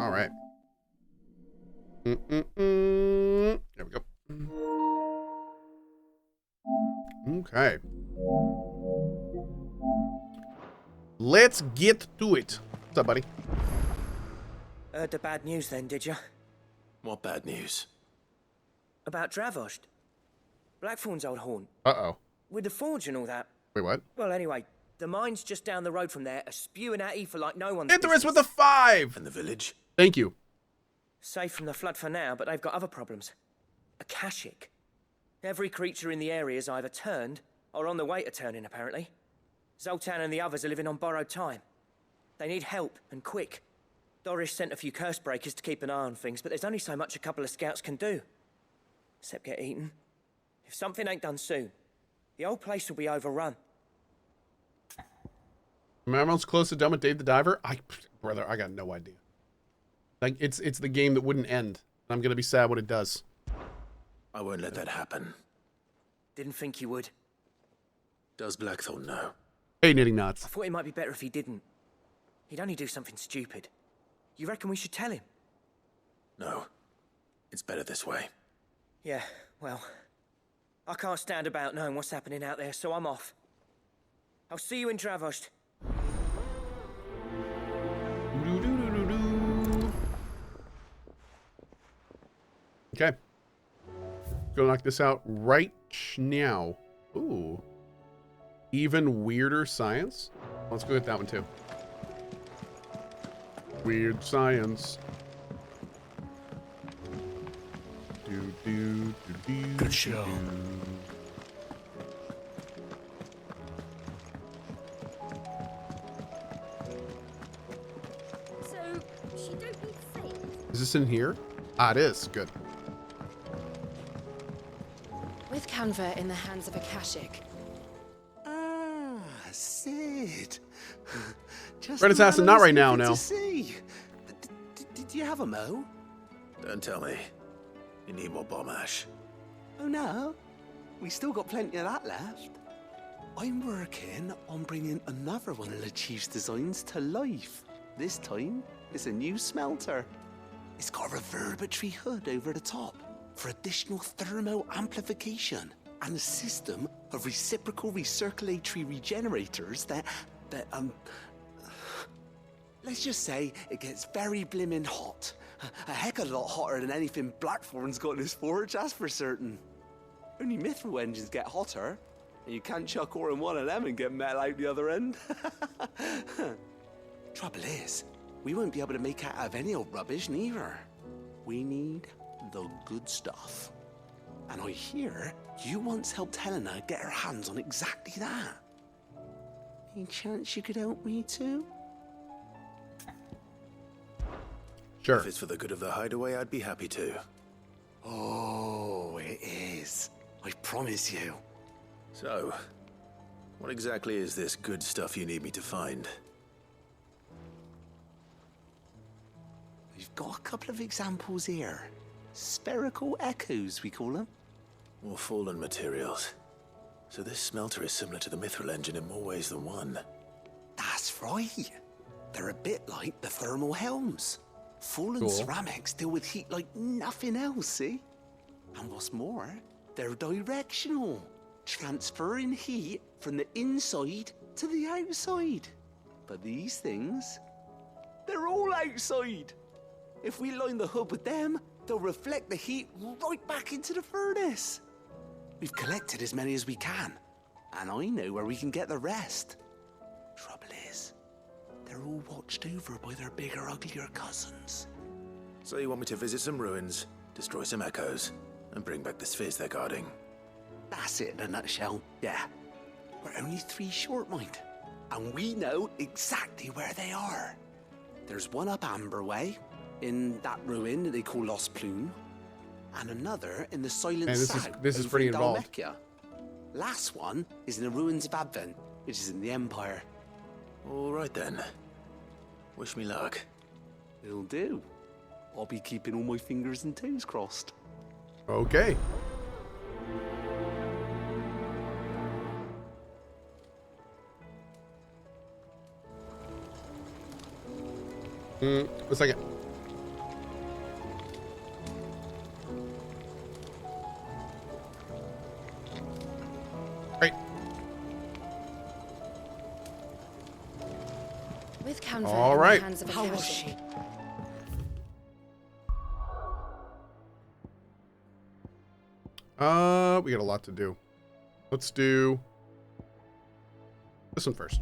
All right. There we go. Okay. Let's get to it. What's up, buddy? Heard the bad news then, did you? What bad news? About Travosh. Blackthorn's old haunt. Uh-oh. With the forge and all that. Wait, what? Well, anyway, the mines just down the road from there are spewing at ether like no one's Interest business. with a 5! And the village? Thank you. Safe from the flood for now, but they've got other problems. Akashic. Every creature in the area is either turned or on the way to turning, apparently. Zoltan and the others are living on borrowed time. They need help, and quick. Doris sent a few curse breakers to keep an eye on things, but there's only so much a couple of scouts can do. Except get eaten. If something ain't done soon, the old place will be overrun. Everyone's close to done with Dave the Diver? Brother, I got no idea. Like, it's the game that wouldn't end. I'm gonna be sad when it does. I won't let that happen. Didn't think you would. Does Blackthorn know? Hey, knitting knots. I thought it might be better if he didn't. He'd only do something stupid. You reckon we should tell him? No. It's better this way. Yeah, well, I can't stand about knowing what's happening out there, so I'm off. I'll see you in Travosh. Okay. Go knock this out right now. Ooh. Even weirder science? Let's go get that one too. Weird science. Good show. So, she don't need saved? Is this in here? Ah, it is. Good. With Canva in the hands of Akashic. Ah, Sid. Just Red Assassin, not right now, no. To see. Did you have a mo? Don't tell me. You need more bomb ash. Oh no, we still got plenty of that left. I'm working on bringing another one of the Chief's designs to life. This time, it's a new smelter. It's got a reverberatory hood over the top for additional thermo amplification and a system of reciprocal recirculatory regenerators that let's just say it gets very blimmin' hot. A heck of a lot hotter than anything Blackthorn's got in his forge, that's for certain. Only mithril engines get hotter, and you can't chuck ore in one of them and get metal out the other end. Trouble is, we won't be able to make out of any old rubbish neither. We need the good stuff. And I hear you once helped Helena get her hands on exactly that. Any chance you could help me too? Sure. If it's for the good of the hideaway, I'd be happy to. Oh, it is. I promise you. So, what exactly is this good stuff you need me to find? We've got a couple of examples here. Spherical echoes, we call them. More fallen materials. So this smelter is similar to the mithril engine in more ways than one. That's right. They're a bit like the thermal helms. Fallen Cool. ceramics deal with heat like nothing else, see? And what's more, they're directional, transferring heat from the inside to the outside. But these things, they're all outside. If we line the hood with them, they'll reflect the heat right back into the furnace. We've collected as many as we can, and I know where we can get the rest. Trouble is, they're all watched over by their bigger, uglier cousins. So you want me to visit some ruins, destroy some echoes, and bring back the spheres they're guarding? That's it in a nutshell, yeah. We're only 3 short, mind, and we know exactly where they are. There's one up Amber Way, in that ruin that they call Lost Plume, and another in the Silent Man, South. this is over pretty in involved. Dalmecchia. Last one is in the ruins of Advent, which is in the Empire. All right then. Wish me luck. It'll do. I'll be keeping all my fingers and toes crossed. Okay. A second. All in right. the hands of How was Akashic. she? We got a lot to do. Let's do this one first.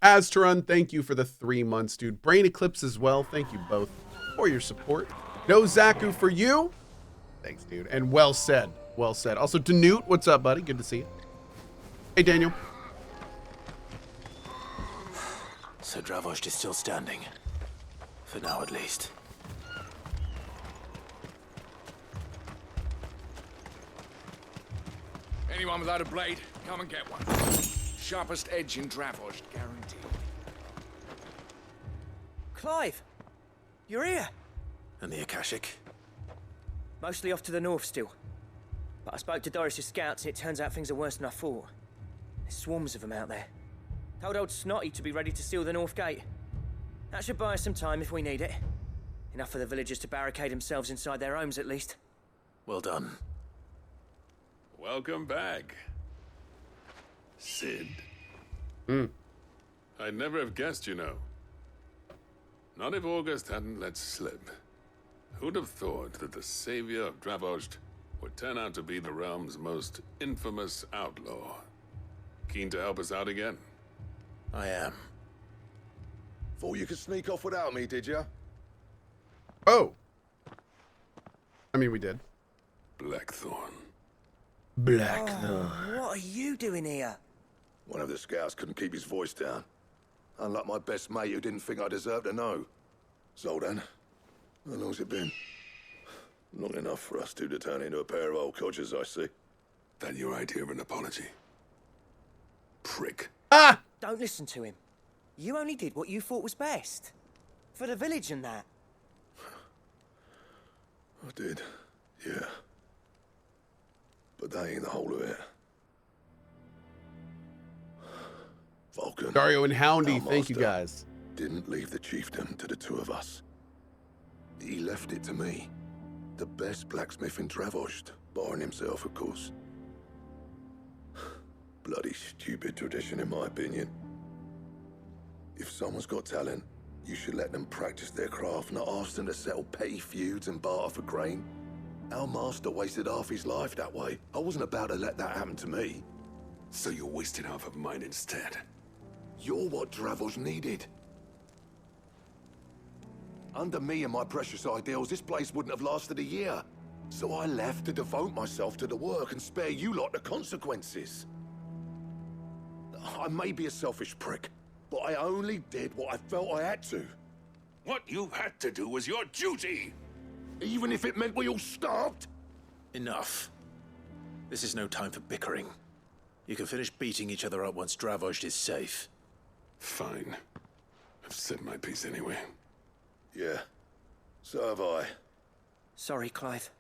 Aztaron, thank you for the 3 months, dude. Brain Eclipse as well. Thank you both for your support. No Zaku for you. Thanks, dude. And well said. Well said. Also, Danute, what's up, buddy? Good to see you. Hey, Daniel. So Travosh is still standing. For now, at least. Anyone without a blade, come and get one. Sharpest edge in Travosh, guaranteed. Clive! You're here! And the Akashic? Mostly off to the north still. But I spoke to Doris's scouts and it turns out things are worse than I thought. There's swarms of them out there. Told old Snotty to be ready to seal the north gate. That should buy us some time if we need it. Enough for the villagers to barricade themselves inside their homes at least. Well done. Welcome back, Sid. I'd never have guessed, you know. Not if August hadn't let slip. Who'd have thought that the savior of Travosh would turn out to be the realm's most infamous outlaw? Keen to help us out again? I am. Thought you could sneak off without me, did you? Oh. I mean, we did. Blackthorn. What are you doing here? One of the scouts couldn't keep his voice down. Unlike my best mate who didn't think I deserved to know. Zoltan, how long's it been? Long enough for us two to turn into a pair of old codgers, I see. That your idea of an apology? Prick. Ah! Don't listen to him. You only did what you thought was best. For the village and that. I did, yeah. But that ain't the whole of it. Vulcan. Dario and Houndy, our thank you master, guys. didn't leave the chiefdom to the two of us. He left it to me. The best blacksmith in Travosh, barring himself, of course. Bloody stupid tradition, in my opinion. If someone's got talent, you should let them practice their craft, not ask them to settle petty feuds and barter for grain. Our master wasted half his life that way. I wasn't about to let that happen to me. So you wasted half of mine instead. You're what Travosh needed. Under me and my precious ideals, this place wouldn't have lasted a year. So I left to devote myself to the work and spare you lot the consequences. I may be a selfish prick, but I only did what I felt I had to. What you had to do was your duty! Even if it meant we all starved? Enough. This is no time for bickering. You can finish beating each other up once Travosh is safe. Fine. I've said my piece anyway. Yeah, so have I. Sorry, Clive.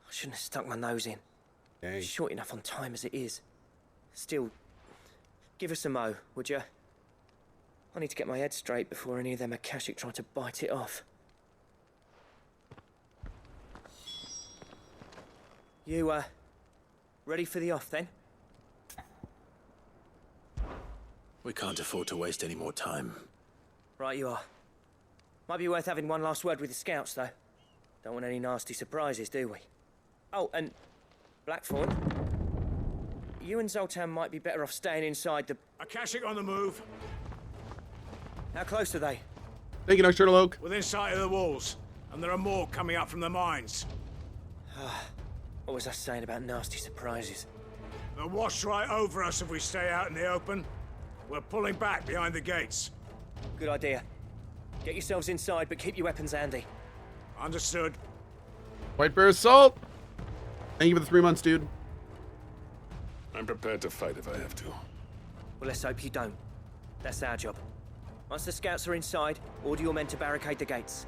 I shouldn't have stuck my nose in. Dang. Short enough on time as it is. Still, give us a mo, would you? I need to get my head straight before any of them Akashic try to bite it off. You, ready for the off, then? We can't afford to waste any more time. Right you are. Might be worth having one last word with the scouts, though. Don't want any nasty surprises, do we? Oh, and Blackthorn, you and Zoltan might be better off staying inside the... Akashic on the move. How close are they? Thank you, Nocturnal Oak. Within sight of the walls. And there are more coming up from the mines. What was I saying about nasty surprises? They'll wash right over us if we stay out in the open. We're pulling back behind the gates. Good idea. Get yourselves inside, but keep your weapons handy. Understood. White Bear Assault. Thank you for the 3 months, dude. I'm prepared to fight if I have to. Well, let's hope you don't. That's our job. Once the scouts are inside, order your men to barricade the gates.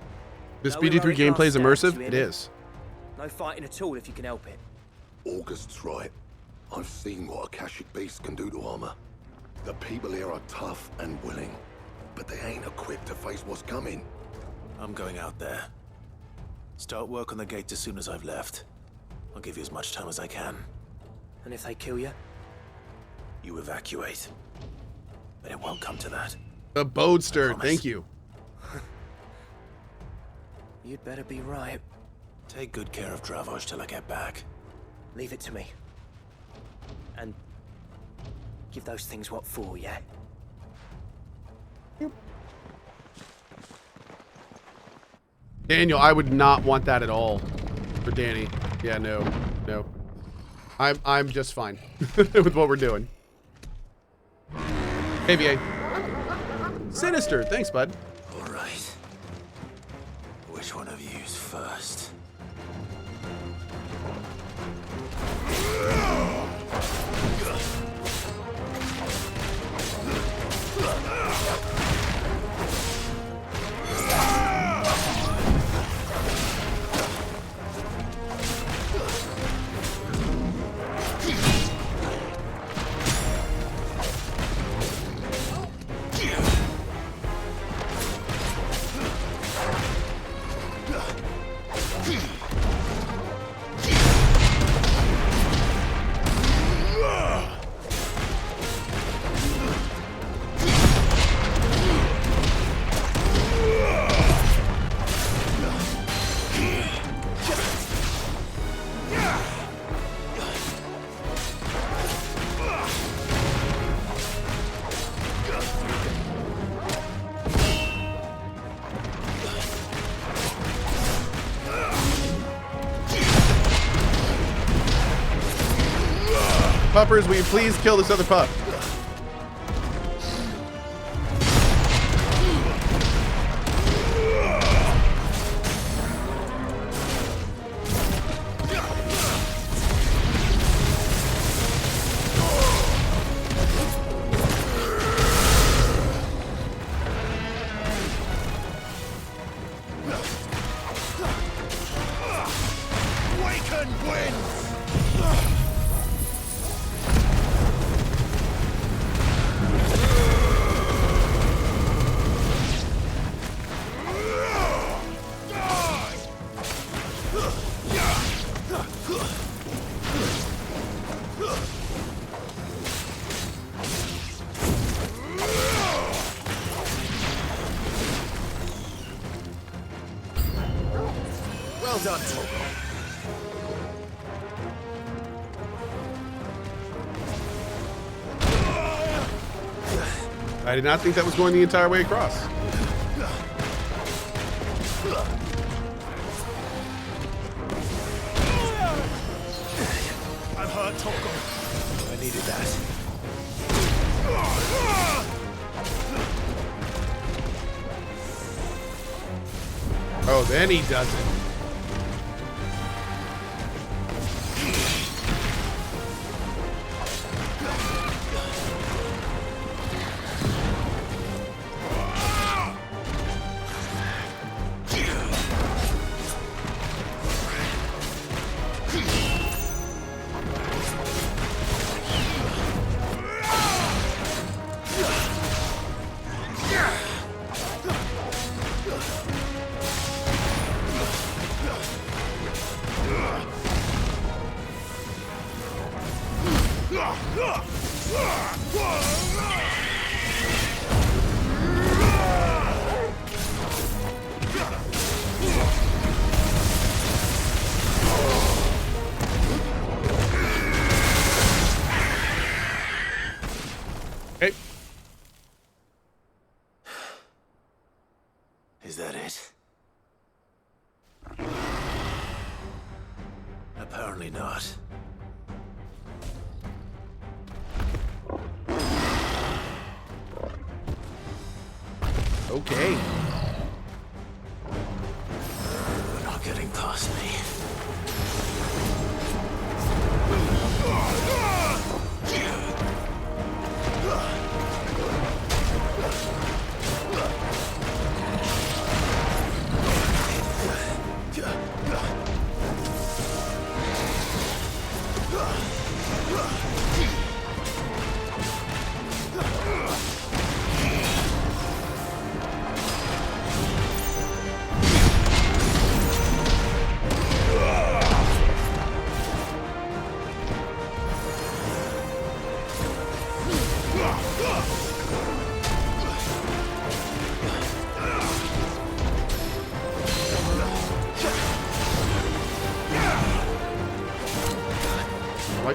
This No, we're BD3 already gameplay is past immersive? scouts, you It hear me? is. No fighting at all if you can help it. August's right. I've seen what Akashic beasts can do to armor. The people here are tough and willing, but they ain't equipped to face what's coming. I'm going out there. Start work on the gate as soon as I've left. I'll give you as much time as I can. And if they kill you? you evacuate. But it won't come to that. The Bodester, promise. thank you. You'd better be right. Take good care of Travosh till I get back. Leave it to me. And give those things what for, yeah? Daniel, I would not want that at all for Danny. Yeah, no. I'm just fine with what we're doing. AVA. Sinister, thanks, bud. All right. Which one of you's first? Puppers, will you please kill this other pup? Well done, I did not think that was going the entire way across. I'm hurt, Toko. I needed that. Oh, then he does it. Okay. Is that it? Apparently not. Okay. You're not getting past me.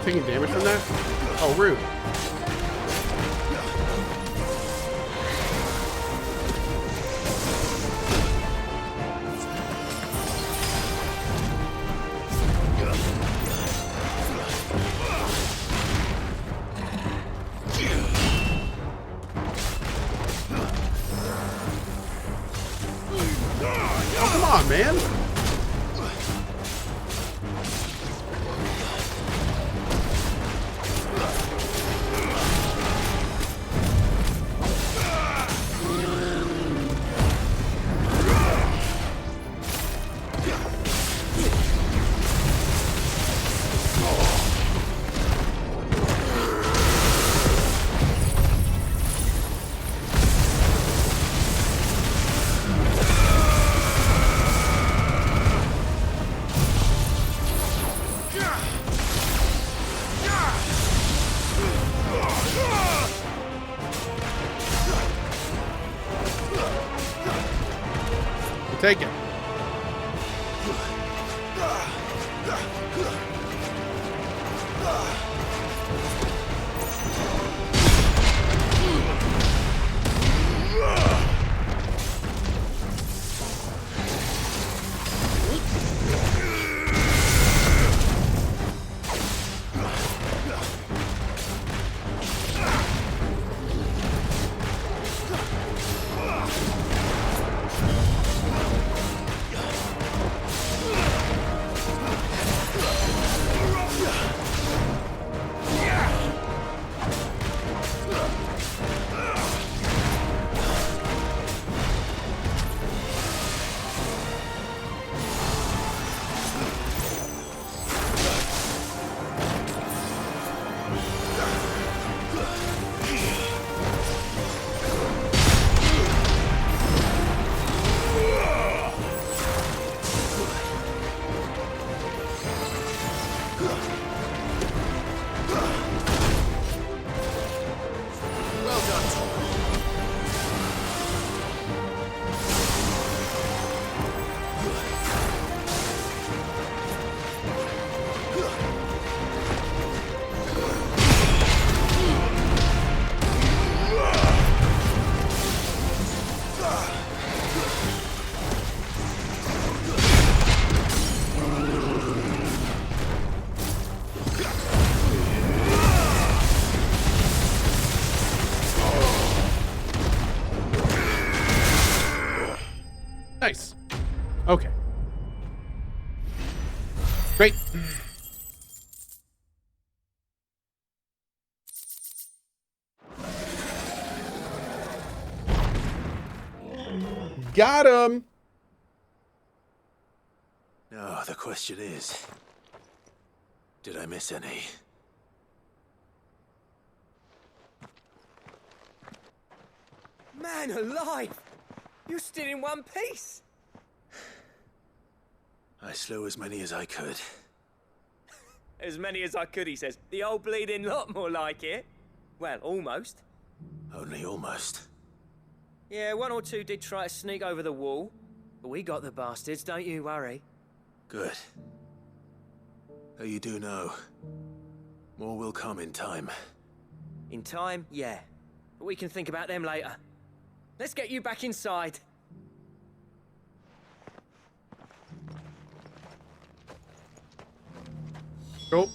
taking damage from that? Oh, rude. Oh, come on, man. Take it. Nice. Okay. Great. Got him. Now, the question is, did I miss any? Man alive! You're still in one piece! I slew as many as I could. As many as I could, he says. The old bleeding lot, more like it. Well, almost. Only almost. Yeah, one or two did try to sneak over the wall. But we got the bastards, don't you worry. Good. Though you do know, more will come in time. In time, yeah. But we can think about them later. Let's get you back inside. Cool.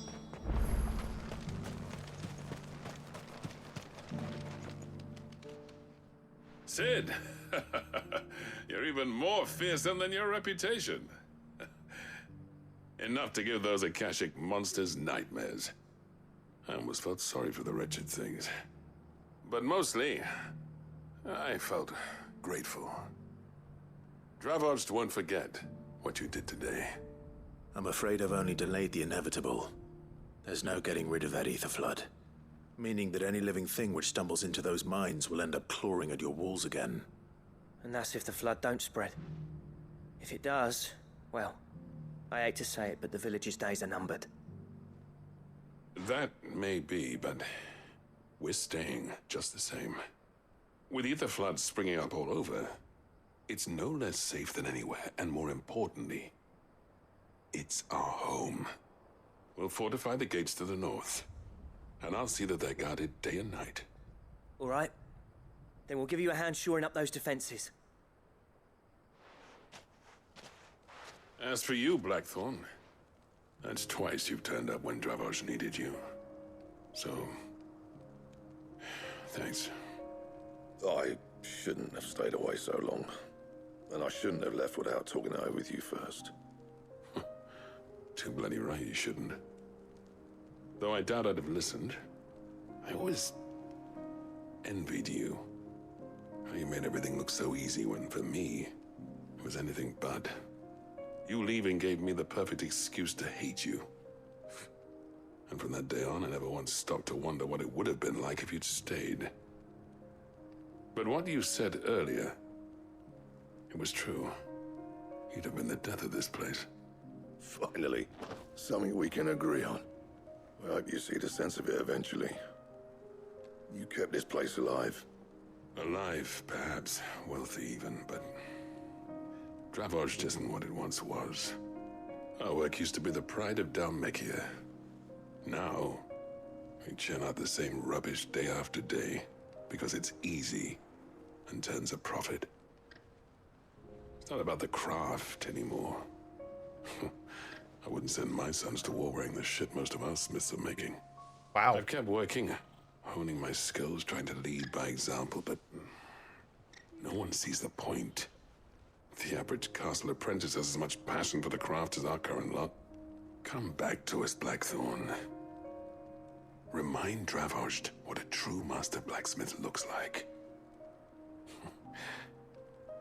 Sid, you're even more fearsome than your reputation. Enough to give those Akashic monsters nightmares. I almost felt sorry for the wretched things. But mostly, I felt grateful. Travosh won't forget what you did today. I'm afraid I've only delayed the inevitable. There's no getting rid of that ether flood. Meaning that any living thing which stumbles into those mines will end up clawing at your walls again. And that's if the flood don't spread. If it does, well, I hate to say it, but the village's days are numbered. That may be, but we're staying just the same. With ether floods springing up all over, it's no less safe than anywhere, and more importantly, it's our home. We'll fortify the gates to the north. And I'll see that they're guarded day and night. All right. Then we'll give you a hand shoring up those defenses. As for you, Blackthorn, that's twice you've turned up when Travosh needed you. So, thanks. I shouldn't have stayed away so long. And I shouldn't have left without talking it over with you first. Too bloody right you shouldn't. Though I doubt I'd have listened. I always envied you. How you made everything look so easy when, for me, it was anything but. You leaving gave me the perfect excuse to hate you. And from that day on, I never once stopped to wonder what it would have been like if you'd stayed. But what you said earlier, it was true. You'd have been the death of this place. Finally, something we can agree on. I hope you see the sense of it eventually. You kept this place alive. Alive, perhaps. Wealthy even, but... Travosh isn't what it once was. Our work used to be the pride of Dalmekia. Now, we churn out the same rubbish day after day, because it's easy and turns a profit. It's not about the craft anymore. I wouldn't send my sons to war wearing the shit most of our smiths are making. Wow. I've kept working, honing my skills, trying to lead by example, but no one sees the point. The average castle apprentice has as much passion for the craft as our current lot. Come back to us, Blackthorn. Remind Travosh what a true master blacksmith looks like.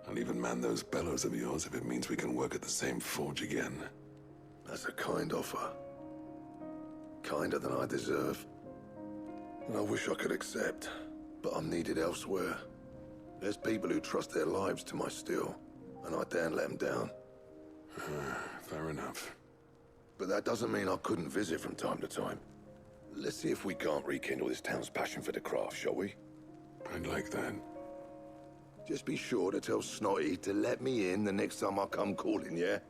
I'll even man those bellows of yours if it means we can work at the same forge again. That's a kind offer. Kinder than I deserve. And I wish I could accept, but I'm needed elsewhere. There's people who trust their lives to my steel, and I daren't let them down. Fair enough. But that doesn't mean I couldn't visit from time to time. Let's see if we can't rekindle this town's passion for the craft, shall we? I'd like that. Just be sure to tell Snotty to let me in the next time I come calling, yeah?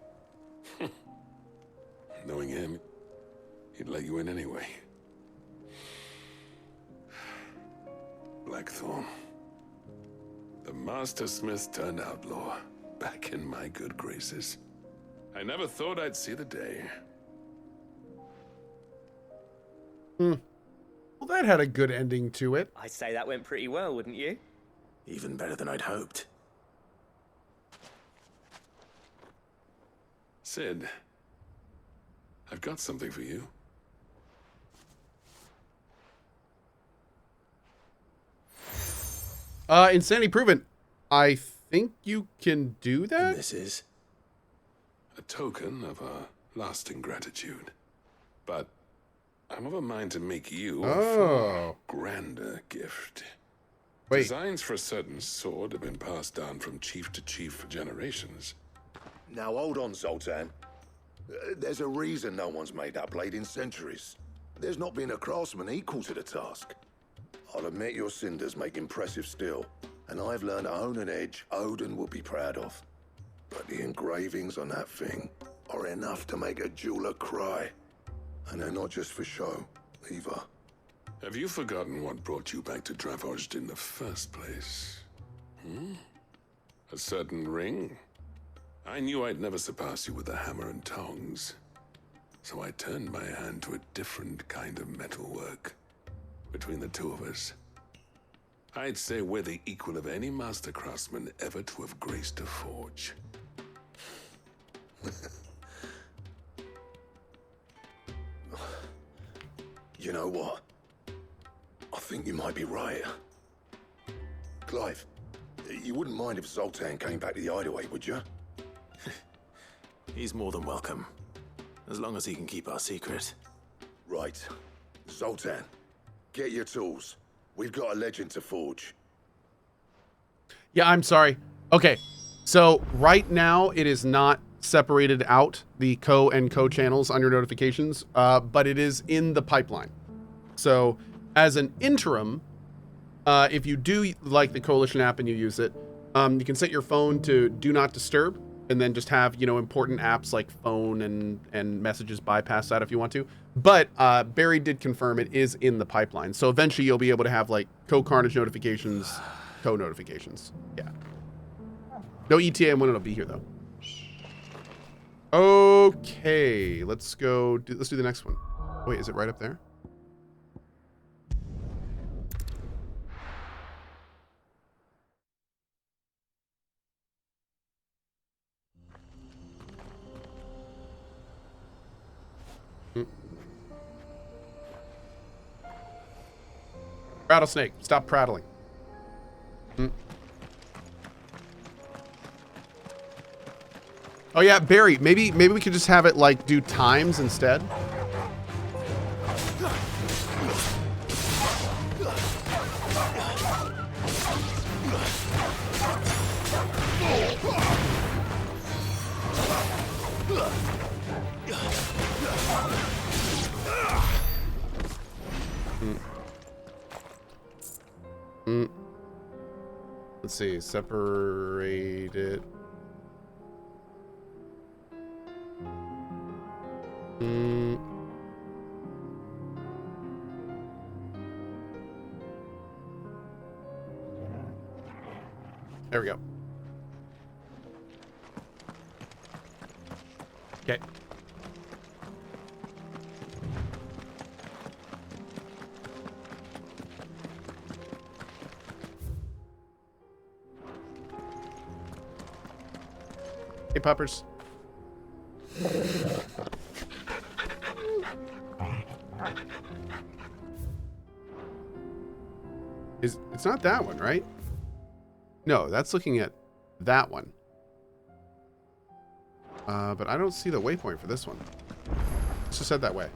Knowing him, he'd let you in anyway. Blackthorn. The Master Smith turned outlaw, back in my good graces. I never thought I'd see the day. Well, that had a good ending to it. I'd say that went pretty well, wouldn't you? Even better than I'd hoped. Sid, I've got something for you. Insanity proven. I think you can do that? And this is? A token of our lasting gratitude. But I'm of a mind to make you a far grander gift. Wait. Designs for a certain sword have been passed down from chief to chief for generations. Now hold on, Zoltan. There's a reason no one's made that blade in centuries. There's not been a craftsman equal to the task. I'll admit your cinders make impressive steel, and I've learned to own an edge Odin will be proud of. But the engravings on that thing are enough to make a jeweler cry. And they're not just for show, either. Have you forgotten what brought you back to Travosh in the first place? A certain ring? I knew I'd never surpass you with the hammer and tongs. So I turned my hand to a different kind of metalwork. Between the two of us, I'd say we're the equal of any master craftsman ever to have graced a forge. You know what? I think you might be right. Clive, you wouldn't mind if Zoltan came back to the hideaway, would you? He's more than welcome. As long as he can keep our secret. Right. Zoltan, get your tools. We've got a legend to forge. Yeah, I'm sorry. Okay, so right now it is not separated out, the Cohh and Cohh channels on your notifications, but it is in the pipeline. So as an interim, if you do like the Coalition app and you use it, you can set your phone to do not disturb. and then just have, you know, important apps like phone and messages bypass that if you want to. But Barry did confirm it is in the pipeline. So eventually you'll be able to have like CohhCarnage notifications, Cohh notifications. Yeah. No ETA when it'll be here though. Okay, let's go. Let's do the next one. Wait, is it right up there? Rattlesnake, stop prattling. Oh yeah, Barry, maybe we could just have it like do times instead. Let's see, separate it. There we go. Okay. Hey, puppers. It's not that one, right? No, that's looking at that one. But I don't see the waypoint for this one. Let's just head that way.